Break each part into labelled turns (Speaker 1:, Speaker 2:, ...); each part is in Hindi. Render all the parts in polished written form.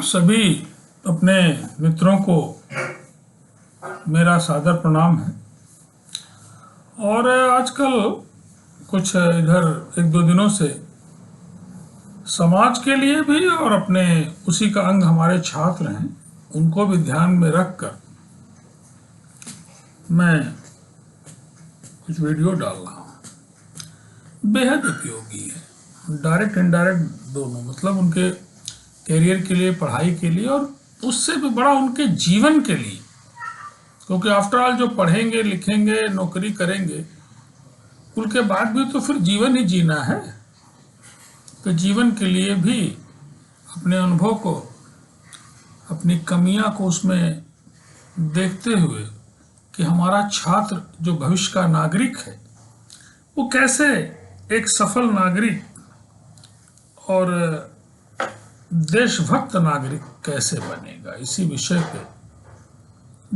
Speaker 1: सभी अपने मित्रों को मेरा सादर प्रणाम है। और आजकल कुछ इधर एक दो दिनों से समाज के लिए भी और अपने उसी का अंग हमारे छात्र हैं, उनको भी ध्यान में रखकर मैं कुछ वीडियो डाल रहा हूँ। बेहद उपयोगी है, डायरेक्ट इनडायरेक्ट दोनों, मतलब उनके कैरियर के लिए, पढ़ाई के लिए और उससे भी बड़ा उनके जीवन के लिए, क्योंकि आफ्टर ऑल जो पढ़ेंगे, लिखेंगे, नौकरी करेंगे, उनके बाद भी तो फिर जीवन ही जीना है। तो जीवन के लिए भी अपने अनुभव को, अपनी कमियां को उसमें देखते हुए कि हमारा छात्र जो भविष्य का नागरिक है वो कैसे एक सफल नागरिक और देशभक्त नागरिक कैसे बनेगा, इसी विषय पे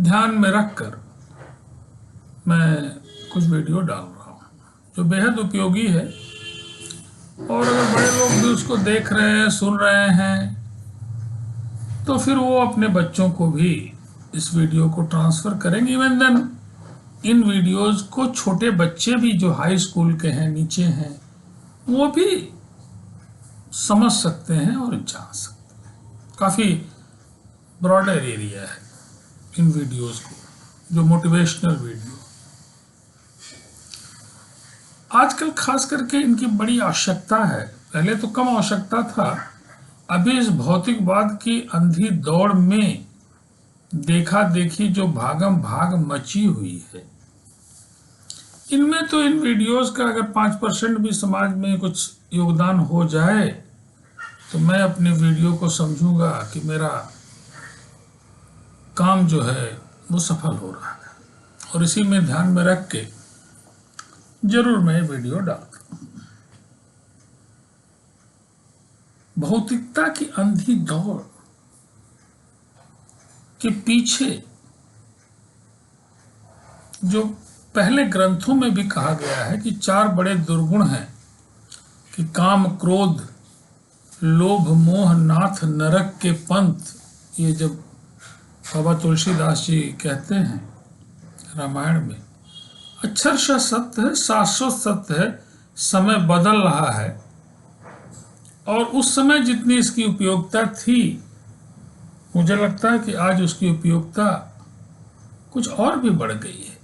Speaker 1: ध्यान में रखकर मैं कुछ वीडियो डाल रहा हूँ जो बेहद उपयोगी है। और अगर बड़े लोग भी उसको देख रहे हैं, सुन रहे हैं, तो फिर वो अपने बच्चों को भी इस वीडियो को ट्रांसफर करेंगे। इवन देन इन वीडियोस को छोटे बच्चे भी जो हाई स्कूल के हैं, नीचे हैं, वो भी समझ सकते हैं और जान सकते हैं। काफ़ी ब्रॉडर एरिया है इन वीडियोस को, जो मोटिवेशनल वीडियो आजकल खास करके इनकी बड़ी आवश्यकता है। पहले तो कम आवश्यकता था, अभी इस भौतिकवाद की अंधी दौड़ में देखा देखी जो भागम भाग मची हुई है, इनमें तो इन वीडियोस का अगर 5% भी समाज में कुछ योगदान हो जाए तो मैं अपने वीडियो को समझूंगा कि मेरा काम जो है वो सफल हो रहा है। और इसी में ध्यान में रख के जरूर मैं वीडियो डालता हूं। भौतिकता की अंधी दौड़ के पीछे जो पहले ग्रंथों में भी कहा गया है कि 4 बड़े दुर्गुण हैं कि काम, क्रोध, लोभ, मोह, नाथ नरक के पंथ। ये जब बाबा तुलसीदास जी कहते हैं रामायण में, अक्षरशः सत्य है, शाश्वत सत्य है। समय बदल रहा है और उस समय जितनी इसकी उपयोगिता थी, मुझे लगता है कि आज उसकी उपयोगिता कुछ और भी बढ़ गई है।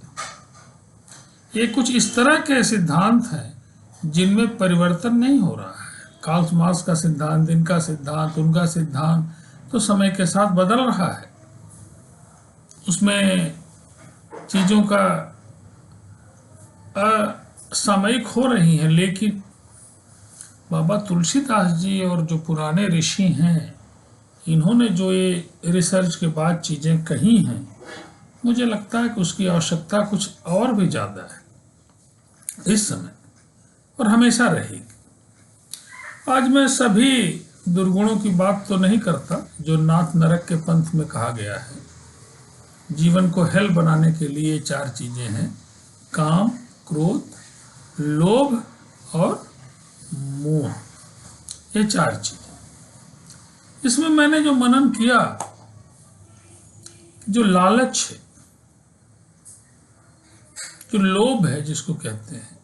Speaker 1: ये कुछ इस तरह के सिद्धांत हैं जिनमें परिवर्तन नहीं हो रहा है। कार्ल मार्क्स का सिद्धांत, इनका सिद्धांत, उनका सिद्धांत तो समय के साथ बदल रहा है। उसमें चीज़ों का असामयिक हो रही हैं, लेकिन बाबा तुलसीदास जी और जो पुराने ऋषि हैं, इन्होंने जो ये रिसर्च के बाद चीज़ें कही हैं, मुझे लगता है कि उसकी आवश्यकता कुछ और भी ज़्यादा है इस समय और हमेशा रहेगी। आज मैं सभी दुर्गुणों की बात तो नहीं करता जो नाथ नरक के पंथ में कहा गया है। जीवन को हेल बनाने के लिए 4 चीजें हैं: काम, क्रोध, लोभ और मोह। ये 4 चीजें। इसमें मैंने जो मनन किया, जो लालच है, जो लोभ है जिसको कहते हैं,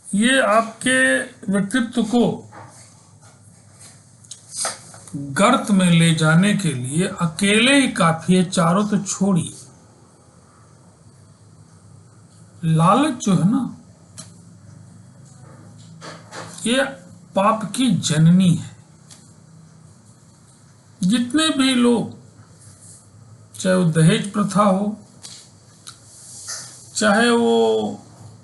Speaker 1: ये आपके व्यक्तित्व को गर्त में ले जाने के लिए अकेले ही काफी है, चारों तो छोड़िए। लालच जो है ना, ये पाप की जननी है। जितने भी लोग, चाहे वो दहेज प्रथा हो, चाहे वो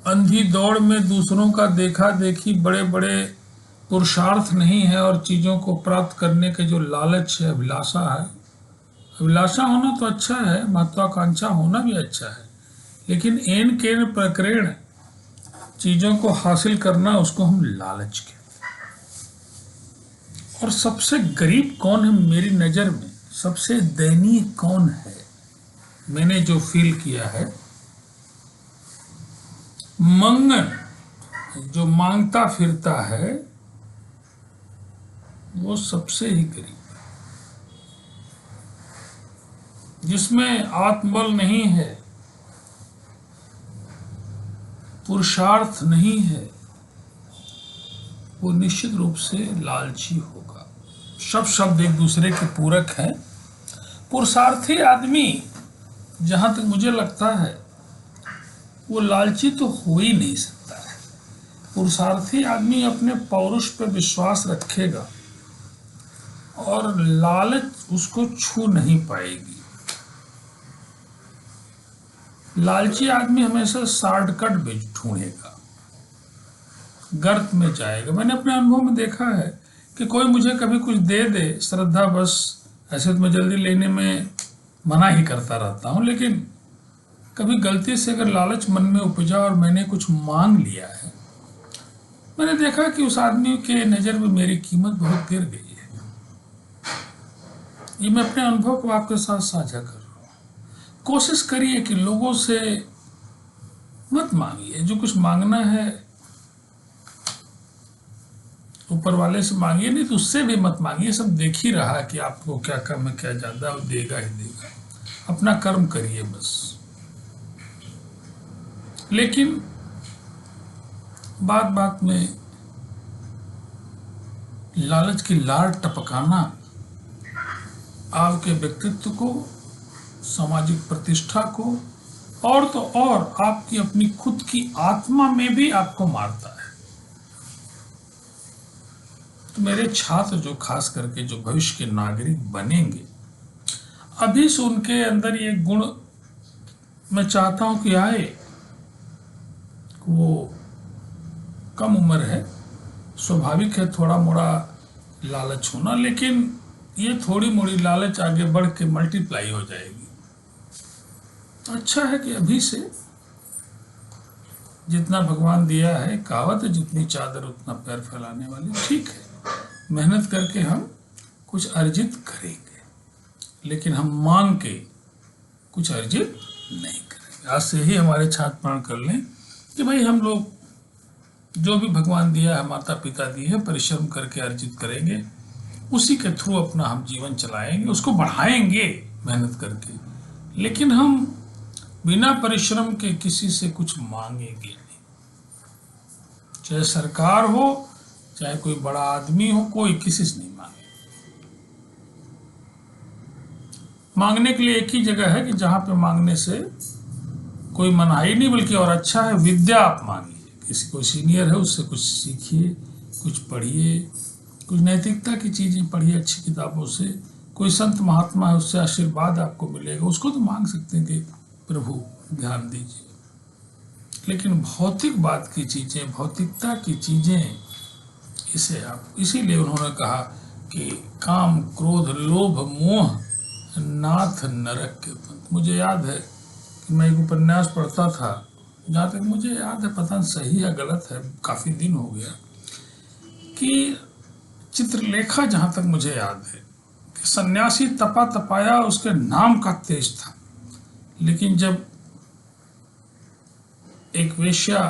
Speaker 1: अंधी दौड़ में दूसरों का देखा देखी, बड़े बड़े पुरुषार्थ नहीं है और चीज़ों को प्राप्त करने के जो लालच है, अभिलाषा है। अभिलाषा होना तो अच्छा है, महत्वाकांक्षा होना भी अच्छा है, लेकिन एन केन प्रकरण चीज़ों को हासिल करना, उसको हम लालच कहते हैं। और सबसे गरीब कौन है मेरी नज़र में, सबसे दयनीय कौन है, मैंने जो फील किया है, मंगन, जो मांगता फिरता है, वो सबसे ही गरीब है। जिसमें आत्मबल नहीं है, पुरुषार्थ नहीं है, वो निश्चित रूप से लालची होगा। सब शब्द एक दूसरे के पूरक हैं। पुरुषार्थी आदमी, जहां तक मुझे लगता है, वो लालची तो हो ही नहीं सकता है। पुरुषार्थी आदमी अपने पौरुष पे विश्वास रखेगा और लालच उसको छू नहीं पाएगी। लालची आदमी हमेशा शॉर्टकट भी ढूंढेगा, गर्त में जाएगा। मैंने अपने अनुभव में देखा है कि कोई मुझे कभी कुछ दे दे श्रद्धा बस, ऐसे तो मैं जल्दी लेने में मना ही करता रहता हूँ, लेकिन कभी गलती से अगर लालच मन में उपजा और मैंने कुछ मांग लिया है, मैंने देखा कि उस आदमी के नज़र में मेरी कीमत बहुत गिर गई है। ये मैं अपने अनुभव को आपके साथ साझा कर रहा हूँ। कोशिश करिए कि लोगों से मत मांगिए, जो कुछ मांगना है ऊपर वाले से मांगिए, नहीं तो उससे भी मत मांगिए। सब देख ही रहा कि आपको क्या कम है क्या ज़्यादा, वो देगा ही देगा। अपना कर्म करिए बस। लेकिन बात बात में लालच की लार टपकाना आपके व्यक्तित्व को, सामाजिक प्रतिष्ठा को, और तो और आपकी अपनी खुद की आत्मा में भी आपको मारता है। तो मेरे छात्र जो खास करके जो भविष्य के नागरिक बनेंगे, अभी से उनके अंदर ये गुण मैं चाहता हूं कि आए। वो कम उम्र है, स्वाभाविक है थोड़ा मोड़ा लालच होना, लेकिन ये थोड़ी मोड़ी लालच आगे बढ़ के मल्टीप्लाई हो जाएगी। अच्छा है कि अभी से जितना भगवान दिया है, कहावत है जितनी चादर उतना पैर फैलाने वाली, ठीक है, मेहनत करके हम कुछ अर्जित करेंगे, लेकिन हम मांग के कुछ अर्जित नहीं करेंगे। आज से ही हमारे छात्र प्रण कर लें कि भाई हम लोग जो भी भगवान दिया है, माता पिता दिए है, परिश्रम करके अर्जित करेंगे, उसी के थ्रू अपना हम जीवन चलाएंगे, उसको बढ़ाएंगे मेहनत करके। लेकिन हम बिना परिश्रम के किसी से कुछ मांगेंगे नहीं। चाहे सरकार हो, चाहे कोई बड़ा आदमी हो, कोई किसी से नहीं मांगे। मांगने के लिए एक ही जगह है कि जहां पे मांगने से कोई मनाही नहीं, बल्कि और अच्छा है, विद्या आप मांगिए। किसी कोई सीनियर है उससे कुछ सीखिए, कुछ पढ़िए, कुछ नैतिकता की चीज़ें पढ़िए अच्छी किताबों से। कोई संत महात्मा है, उससे आशीर्वाद आपको मिलेगा, उसको तो मांग सकते हैं कि प्रभु ध्यान दीजिए। लेकिन भौतिक बात की चीज़ें, भौतिकता की चीज़ें, इसे आप, इसीलिए उन्होंने कहा कि काम क्रोध लोभ मोह नाथ नरक के पंथ। मुझे याद है कि मैं एक उपन्यास पढ़ता था, जहाँ तक मुझे याद है, पता नहीं सही या गलत है, काफ़ी दिन हो गया, कि चित्रलेखा, जहाँ तक मुझे याद है, कि सन्यासी तपा तपाया, उसके नाम का तेज था, लेकिन जब एक वेश्या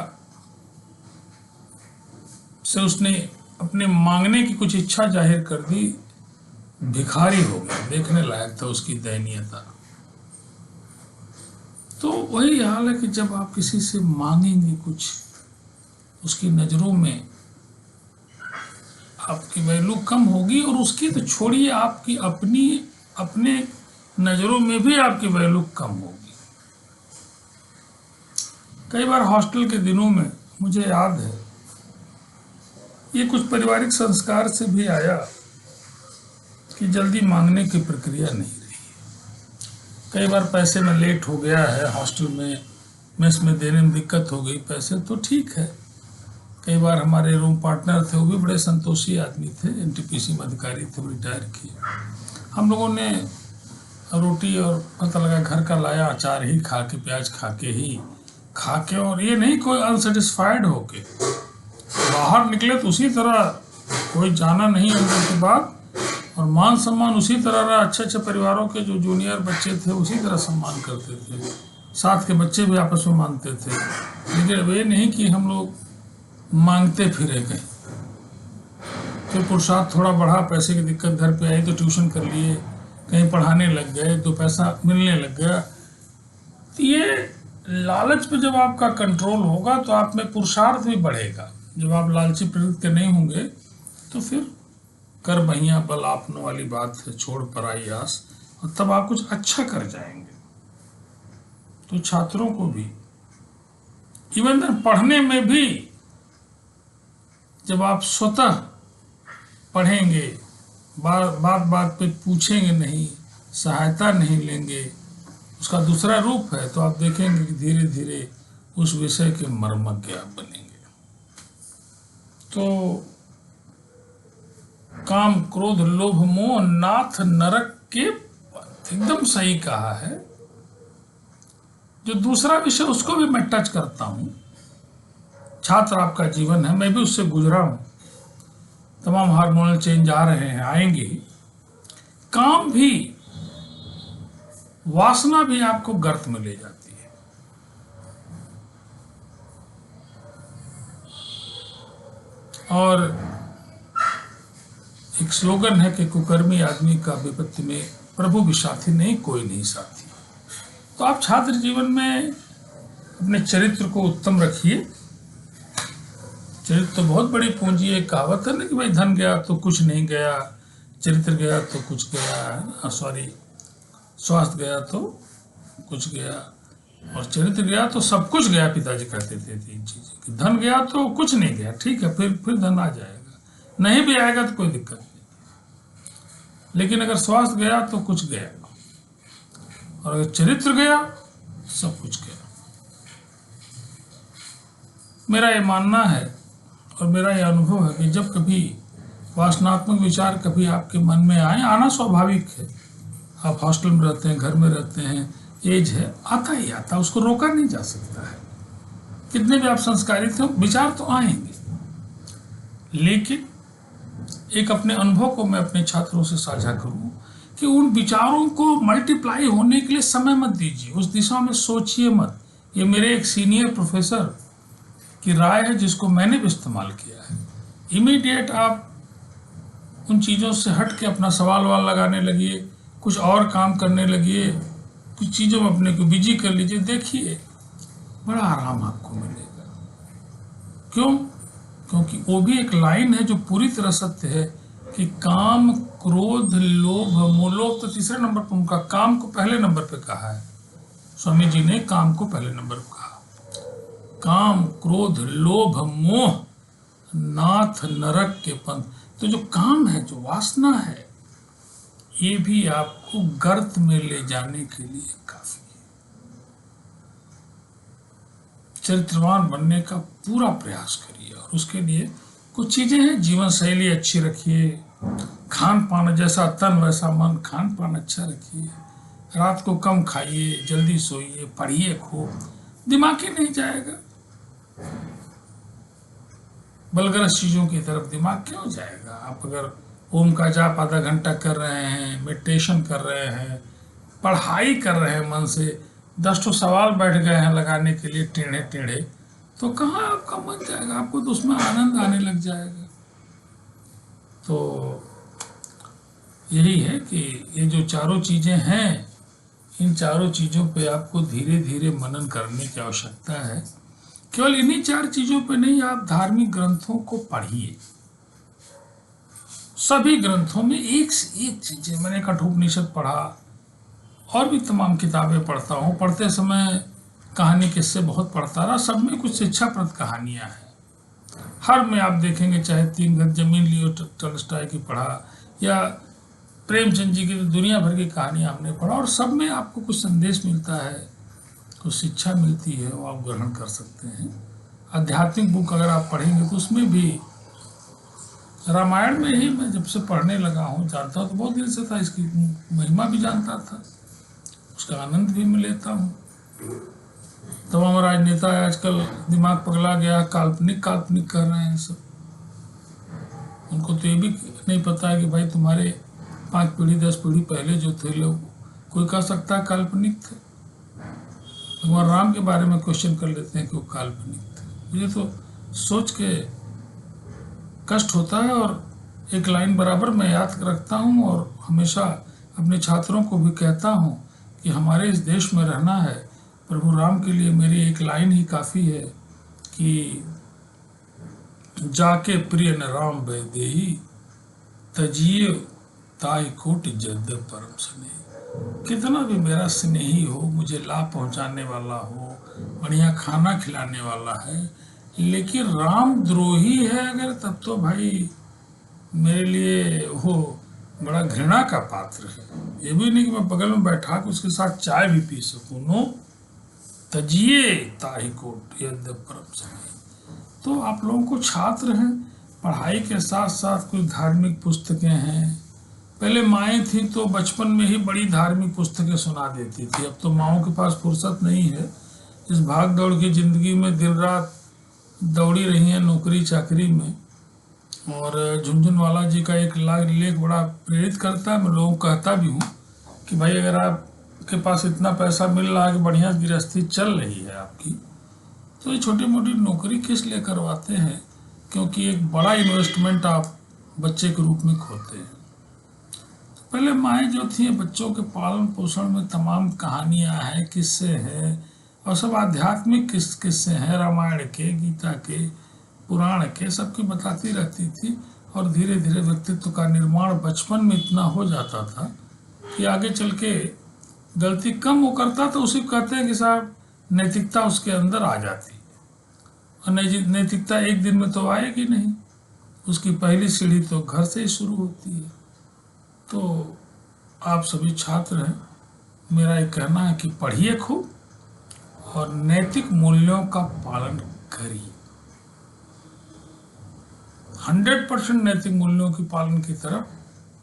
Speaker 1: से उसने अपने मांगने की कुछ इच्छा जाहिर कर दी, भिखारी हो गया। देखने लायक था उसकी दयनीयता। तो वही हाल है कि जब आप किसी से मांगेंगे कुछ, उसकी नज़रों में आपकी वैल्यू कम होगी, और उसकी तो छोड़िए, आपकी अपने नज़रों में भी आपकी वैल्यू कम होगी। कई बार हॉस्टल के दिनों में मुझे याद है, ये कुछ पारिवारिक संस्कार से भी आया कि जल्दी मांगने की प्रक्रिया नहीं रही। कई बार पैसे में लेट हो गया है, हॉस्टल में मेस में देने में दिक्कत हो गई, पैसे तो ठीक है। कई बार हमारे रूम पार्टनर थे, वो भी बड़े संतोषी आदमी थे, एनटीपीसी में अधिकारी थे, वो रिटायर किए। हम लोगों ने रोटी और पता लगा घर का लाया अचार ही खा के, प्याज खा के, और ये नहीं कोई अनसेटिस्फाइड होके बाहर निकले तो उसी तरह, कोई जाना नहीं अंदर की बात, और मान सम्मान उसी तरह रहा। अच्छे अच्छे परिवारों के जो जूनियर बच्चे थे उसी तरह सम्मान करते थे, साथ के बच्चे भी आपस में मानते थे। लेकिन वे नहीं कि हम लोग मांगते फिरे गए। फिर पुरुषार्थ थोड़ा बढ़ा, पैसे की दिक्कत घर पे आई तो ट्यूशन कर लिए, कहीं पढ़ाने लग गए, 2 पैसा मिलने लग गया। तो ये लालच पे जब आपका कंट्रोल होगा तो आप में पुरुषार्थ भी बढ़ेगा। जब आप लालची प्रवृत्ति के नहीं होंगे तो फिर कर बहिया बल आपनो वाली बात है, छोड़ पराई आस, और तब आप कुछ अच्छा कर जाएंगे। तो छात्रों को भी इवन पढ़ने में भी जब आप स्वतः पढ़ेंगे, बात बात पे पूछेंगे नहीं, सहायता नहीं लेंगे, उसका दूसरा रूप है, तो आप देखेंगे कि धीरे धीरे उस विषय के मर्मज्ञ आप बनेंगे। तो काम क्रोध लोभ मोह नाथ नरक के पंथ, एकदम सही कहा है। जो दूसरा विषय उसको भी मैं टच करता हूं। छात्र आपका जीवन है, मैं भी उससे गुजरा हूं। तमाम हार्मोनल चेंज आ रहे हैं, आएंगे ही। काम भी, वासना भी आपको गर्त में ले जाती है। और एक स्लोगन है कि कुकर्मी आदमी का विपत्ति में प्रभु भी साथी नहीं, कोई नहीं साथी। तो आप छात्र जीवन में अपने चरित्र को उत्तम रखिए। चरित्र तो बहुत बड़ी पूंजी है। कहावत है ना कि भाई धन गया तो कुछ नहीं गया, चरित्र गया तो कुछ गया, सॉरी, स्वास्थ्य गया तो कुछ गया, और चरित्र गया तो सब कुछ गया। पिताजी कहते थे 3 चीजें। धन गया तो कुछ नहीं गया, ठीक है, फिर धन आ जाएगा, नहीं भी आएगा तो कोई दिक्कत नहीं, लेकिन अगर स्वास्थ्य गया तो कुछ गया, और अगर चरित्र गया सब कुछ गया। मेरा ये मानना है और मेरा ये अनुभव है कि जब कभी वासनात्मक विचार कभी आपके मन में आए, आना स्वाभाविक है। आप हॉस्टल में रहते हैं, घर में रहते हैं, एज है, आता ही आता, उसको रोका नहीं जा सकता है। कितने भी आप संस्कारित हो, विचार तो आएंगे। लेकिन एक अपने अनुभव को मैं अपने छात्रों से साझा करूं कि उन विचारों को मल्टीप्लाई होने के लिए समय मत दीजिए, उस दिशा में सोचिए मत। ये मेरे एक सीनियर प्रोफेसर की राय है जिसको मैंने भी इस्तेमाल किया है। इमीडिएट आप उन चीज़ों से हट के अपना सवाल वाल लगाने लगिए, कुछ और काम करने लगिए, कुछ चीज़ों में अपने को बिजी कर लीजिए, देखिए बड़ा आराम आपको मिलेगा। क्यों? क्योंकि वो भी एक लाइन है जो पूरी तरह सत्य है कि काम क्रोध लोभ मोह, लोभ तो तीसरे नंबर पर, उनका काम को पहले नंबर पे कहा है। स्वामी जी ने काम को पहले नंबर पर कहा। काम क्रोध लोभ मोह नाथ नरक के पंथ। तो जो काम है, जो वासना है, ये भी आपको गर्त में ले जाने के लिए काफी है। चरित्रवान बनने का पूरा प्रयास करिए, और उसके लिए कुछ चीजें हैं। जीवन शैली अच्छी रखिए, खान पान जैसा तन वैसा मन, खान पान अच्छा रखिए, रात को कम खाइए, जल्दी सोइए, पढ़िए खूब, दिमाग ही नहीं जाएगा। बलगरस चीजों की तरफ दिमाग क्यों जाएगा? आप अगर ओम का जाप आधा घंटा कर रहे हैं, मेडिटेशन कर रहे हैं, पढ़ाई कर रहे हैं मन से, 10 ठो सवाल बैठ गए हैं लगाने के लिए टेढ़े टेढ़े, तो कहाँ आपका मन जाएगा? आपको तो उसमें आनंद आने लग जाएगा। तो यही है कि ये जो चारों चीजें हैं, इन चारों चीजों पे आपको धीरे धीरे मनन करने की आवश्यकता है। केवल इन्हीं 4 चीजों पे नहीं, आप धार्मिक ग्रंथों को पढ़िए। सभी ग्रंथों में एक से एक चीजें, मैंने कठोपनिषद पढ़ा और भी तमाम किताबें पढ़ता हूँ। पढ़ते समय कहानी किस्से बहुत पढ़ता रहा, सब में कुछ शिक्षाप्रद कहानियां हैं। हर में आप देखेंगे, चाहे 3 गज जमीन लियो टॉलस्टॉय की पढ़ा, या प्रेमचंद जी की, तो दुनिया भर की कहानियां हमने पढ़ा, और सब में आपको कुछ संदेश मिलता है, कुछ शिक्षा मिलती है, वो आप ग्रहण कर सकते हैं। आध्यात्मिक बुक अगर आप पढ़ेंगे तो उसमें भी, रामायण में ही मैं जब से पढ़ने लगा हूँ, जानता हूँ तो बहुत दिन से था, इसकी महिमा भी जानता था, उसका आनंद भी मैं लेता हूँ। तो हमारा राजनेता आजकल दिमाग पगला गया, काल्पनिक काल्पनिक कर रहे हैं सब। उनको तो ये भी नहीं पता है कि भाई तुम्हारे 5 पीढ़ी 10 पीढ़ी पहले जो थे लोग, कोई कह सकता है काल्पनिक थे। भगवान राम के बारे में क्वेश्चन कर लेते हैं कि वो काल्पनिक थे। मुझे तो सोच के कष्ट होता है, और एक लाइन बराबर मैं याद रखता हूँ, और हमेशा अपने छात्रों को भी कहता हूँ कि हमारे इस देश में रहना है, प्रभु राम के लिए मेरी एक लाइन ही काफ़ी है कि जाके प्रिय न राम वैदेही तजिए ताई कोटि जद परम स्नेही। कितना भी मेरा स्नेही हो, मुझे लाभ पहुंचाने वाला हो, बढ़िया खाना खिलाने वाला है, लेकिन राम द्रोही है अगर, तब तो भाई मेरे लिए वो बड़ा घृणा का पात्र है। ये भी नहीं कि मैं बगल में बैठा के उसके साथ चाय भी पी सकूं। नो, तजिए ताहि कोट यद्य परम स्नेही। तो आप लोगों को छात्र हैं, पढ़ाई के साथ साथ कुछ धार्मिक पुस्तकें हैं। पहले माएँ थी तो बचपन में ही बड़ी धार्मिक पुस्तकें सुना देती थी, अब तो माओं के पास फुर्सत नहीं है। इस भाग दौड़ की जिंदगी में दिन रात दौड़ी रही हैं नौकरी चाकरी में। और झुनझुनवाला जी का एक लेख बड़ा प्रेरित करता है। मैं लोगों को कहता भी हूँ कि भाई अगर आपके पास इतना पैसा मिल रहा है कि बढ़िया गृहस्थी चल रही है आपकी, तो ये छोटी मोटी नौकरी किस लिए करवाते हैं? क्योंकि एक बड़ा इन्वेस्टमेंट आप बच्चे के रूप में खोते हैं। तो पहले माएँ जो थी बच्चों के पालन पोषण में तमाम कहानियाँ हैं, किस्से हैं, और सब आध्यात्मिक किस्से हैं, रामायण के, गीता के, पुराण के, सबकी बताती रहती थी। और धीरे धीरे व्यक्तित्व का निर्माण बचपन में इतना हो जाता था कि आगे चल के गलती कम वो करता तो उसी कहते हैं कि साहब नैतिकता उसके अंदर आ जाती। और नैतिकता एक दिन में तो आएगी नहीं, उसकी पहली सीढ़ी तो घर से ही शुरू होती है। तो आप सभी छात्र हैं, मेरा ये कहना है कि पढ़िए खूब और नैतिक मूल्यों का पालन करिए। 100% नैतिक मूल्यों के पालन की तरफ,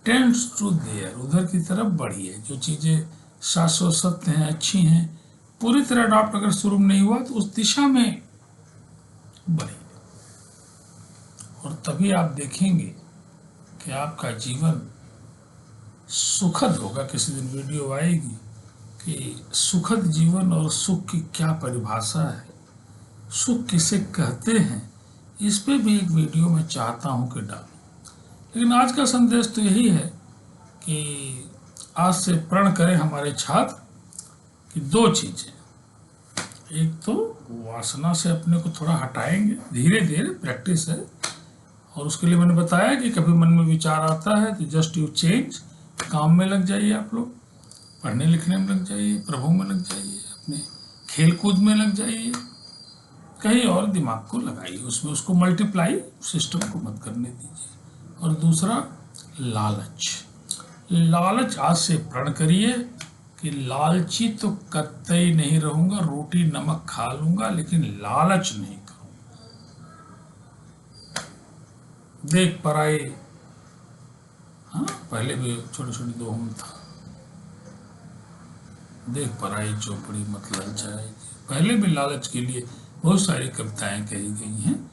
Speaker 1: टेंड्स टू देयर, उधर की तरफ बढ़िए। जो चीज़ें शाश्वत सत्य हैं, अच्छी हैं, पूरी तरह अडॉप्ट अगर शुरू नहीं हुआ तो उस दिशा में बढ़िए। और तभी आप देखेंगे कि आपका जीवन सुखद होगा। किसी दिन वीडियो आएगी कि सुखद जीवन और सुख की क्या परिभाषा है, सुख किसे कहते हैं, इस पे भी एक वीडियो मैं चाहता हूं कि डालूं। लेकिन आज का संदेश तो यही है कि आज से प्रण करें हमारे छात्र कि 2 चीज़ें। एक तो वासना से अपने को थोड़ा हटाएंगे, धीरे धीरे प्रैक्टिस है। और उसके लिए मैंने बताया कि कभी मन में विचार आता है तो जस्ट यू चेंज, काम में लग जाइए, आप लोग पढ़ने लिखने में लग जाइए, प्रभु में लग जाइए, अपने खेल कूद में लग जाइए, कहीं और दिमाग को लगाइए उसमें, उसको मल्टीप्लाई सिस्टम को मत करने दीजिए। और दूसरा लालच, लालच आज से प्रण करिए कि लालची तो कतई नहीं रहूंगा, रोटी नमक खा लूंगा लेकिन लालच नहीं करूंगा। देख पराई, हाँ पहले भी छोटी छोटी दोहम था, देख पराई चौपड़ी मत ललचाएगी। पहले भी लालच के लिए बहुत सारी कविताएं कही गई हैं,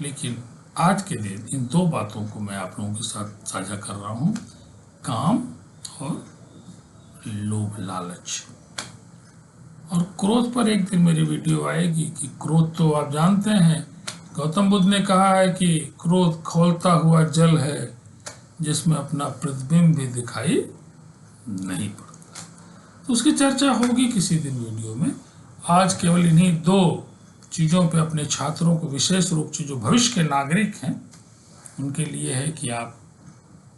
Speaker 1: लेकिन आज के दिन इन 2 बातों को मैं आप लोगों के साथ साझा कर रहा हूँ, काम और लोभ लालच। और क्रोध पर एक दिन मेरी वीडियो आएगी कि क्रोध तो आप जानते हैं, गौतम बुद्ध ने कहा है कि क्रोध खौलता हुआ जल है जिसमें अपना प्रतिबिंब भी दिखाई नहीं पड़ता। तो उसकी चर्चा होगी किसी दिन वीडियो में। आज केवल इन्हीं 2 चीज़ों पे अपने छात्रों को, विशेष रूप से जो भविष्य के नागरिक हैं, उनके लिए है कि आप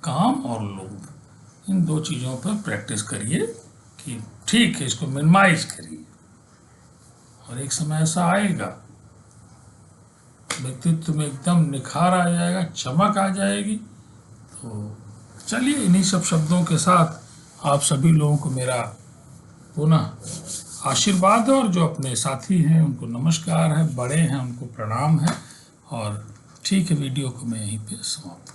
Speaker 1: काम और लोभ, इन 2 चीज़ों पर प्रैक्टिस करिए कि ठीक है, इसको मिनिमाइज करिए। और एक समय ऐसा आएगा व्यक्तित्व में एकदम निखार आ जाएगा, चमक आ जाएगी। तो चलिए इन्हीं सब शब्दों के साथ आप सभी लोगों को मेरा पुनः आशीर्वाद है, और जो अपने साथी हैं उनको नमस्कार है, बड़े हैं उनको प्रणाम है। और ठीक है, वीडियो को मैं यहीं पे समाप्त